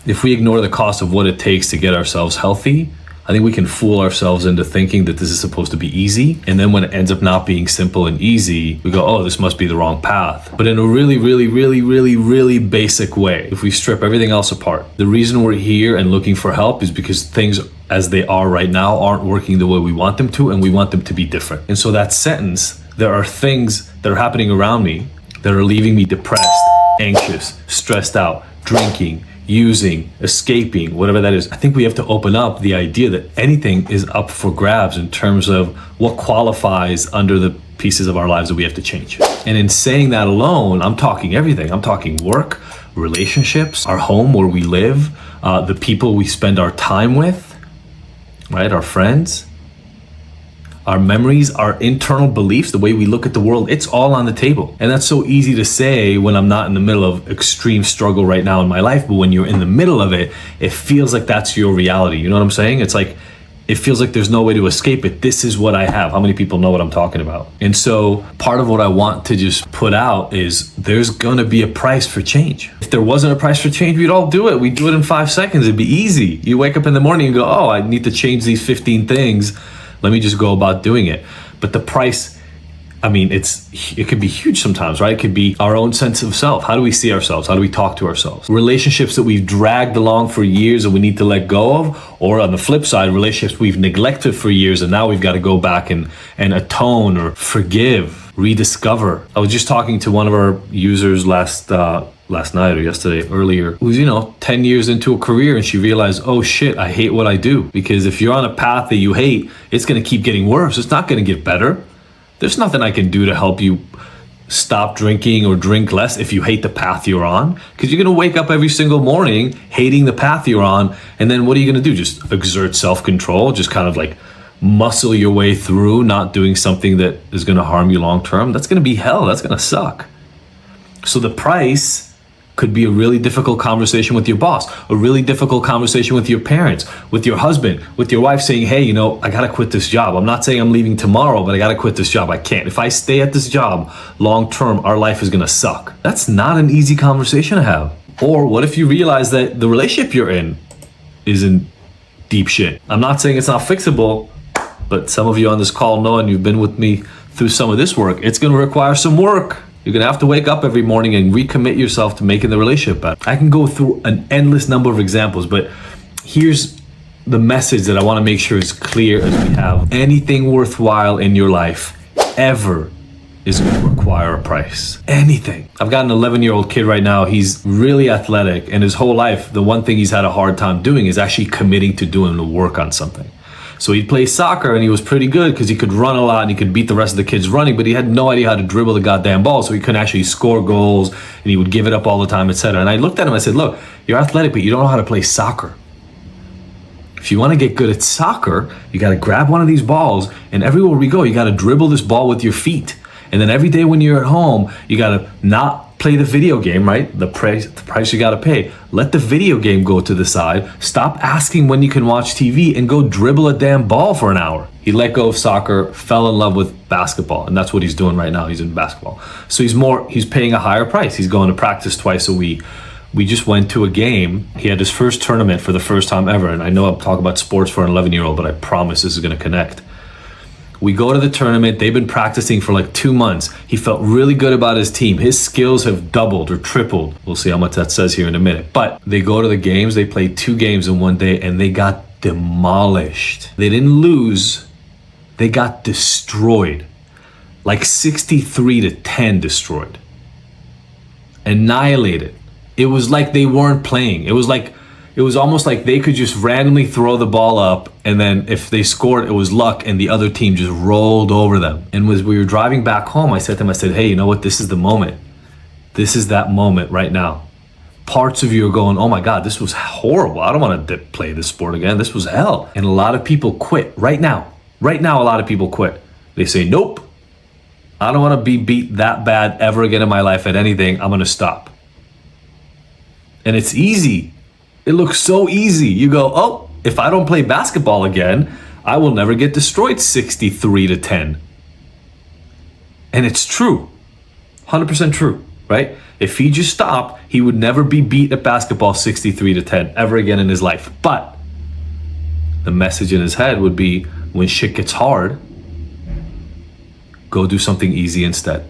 if we ignore the cost of what it takes to get ourselves healthy, I think we can fool ourselves into thinking that this is supposed to be easy. And then when it ends up not being simple and easy, we go, oh, this must be the wrong path. But in a really basic way, if we strip everything else apart, the reason we're here and looking for help is because things as they are right now aren't working the way we want them to, and we want them to be different. And so that sentence, there are things that are happening around me that are leaving me depressed, anxious, stressed out, drinking, using, escaping, whatever that is. I think we have to open up the idea that anything is up for grabs in terms of what qualifies under the pieces of our lives that we have to change. And in saying that alone, I'm talking everything. I'm talking work, relationships, our home where we live, the people we spend our time with, right? Our friends, our memories, our internal beliefs, the way we look at the world, it's all on the table. And that's so easy to say when I'm not in the middle of extreme struggle right now in my life, but when you're in the middle of it, it feels like that's your reality. You know what I'm saying? It's like, it feels like there's no way to escape it. This is what I have. How many people know what I'm talking about? And so part of what I want to just put out is there's gonna be a price for change. If there wasn't a price for change, we'd all do it. We'd do it in 5 seconds. It'd be easy. You wake up in the morning and go, oh, I need to change these 15 things. Let me just go about doing it. But the price, I mean, it could be huge sometimes, right? It could be our own sense of self. How do we see ourselves? How do we talk to ourselves? Relationships that we've dragged along for years and we need to let go of, or on the flip side, relationships we've neglected for years and now we've got to go back and atone or forgive, rediscover. I was just talking to one of our users last night or yesterday, earlier, who's, 10 years into a career, and she realized, oh shit, I hate what I do. Because if you're on a path that you hate, it's gonna keep getting worse. It's not gonna get better. There's nothing I can do to help you stop drinking or drink less if you hate the path you're on. Because you're gonna wake up every single morning hating the path you're on, and then what are you gonna do? Just exert self-control, just kind of like muscle your way through not doing something that is gonna harm you long-term? That's gonna be hell, that's gonna suck. So the price could be a really difficult conversation with your boss, a really difficult conversation with your parents, with your husband, with your wife saying, hey, I gotta quit this job. I'm not saying I'm leaving tomorrow, but I gotta quit this job. I can't. If I stay at this job long-term, our life is gonna suck. That's not an easy conversation to have. Or what if you realize that the relationship you're in is in deep shit? I'm not saying it's not fixable, but some of you on this call know, and you've been with me through some of this work, it's gonna require some work. You're gonna have to wake up every morning and recommit yourself to making the relationship better. I can go through an endless number of examples, but here's the message that I wanna make sure is clear as we have. Anything worthwhile in your life ever is gonna require a price. Anything. I've got an 11-year-old kid right now. He's really athletic, and his whole life, the one thing he's had a hard time doing is actually committing to doing the work on something. So he'd play soccer and he was pretty good because he could run a lot and he could beat the rest of the kids running, but he had no idea how to dribble the goddamn ball, so he couldn't actually score goals and he would give it up all the time, etc. And I looked at him, I said, look, you're athletic, but you don't know how to play soccer. If you want to get good at soccer, you got to grab one of these balls, and everywhere we go, you got to dribble this ball with your feet. And then every day when you're at home, you got to not play the video game, right? The price you got to pay. Let the video game go to the side. Stop asking when you can watch TV and go dribble a damn ball for an hour. He let go of soccer, fell in love with basketball, and that's what he's doing right now. He's in basketball. So he's paying a higher price. He's going to practice twice a week. We just went to a game. He had his first tournament for the first time ever. And I know I'm talking about sports for an 11-year-old, but I promise this is going to connect. We go to the tournament. They've been practicing for like 2 months. He felt really good about his team. His skills have doubled or tripled. We'll see how much that says here in a minute. But they go to the games. They played 2 games in one day and they got demolished. They didn't lose. They got destroyed. Like 63-10 destroyed. Annihilated. It was like they weren't playing. It was almost like they could just randomly throw the ball up, and then if they scored, it was luck, and the other team just rolled over them. And as we were driving back home, I said to him, hey, you know what? This is the moment. This is that moment right now. Parts of you are going, oh my God, this was horrible. I don't want to play this sport again. This was hell. And a lot of people quit right now. Right now, a lot of people quit. They say, nope, I don't want to be beat that bad ever again in my life at anything. I'm going to stop. And it's easy. It looks so easy. You go, oh, if I don't play basketball again, I will never get destroyed 63-10. And it's true. 100% true. right? If he just stopped, he would never be beat at basketball 63-10 ever again in his life. But the message in his head would be, when shit gets hard, go do something easy instead.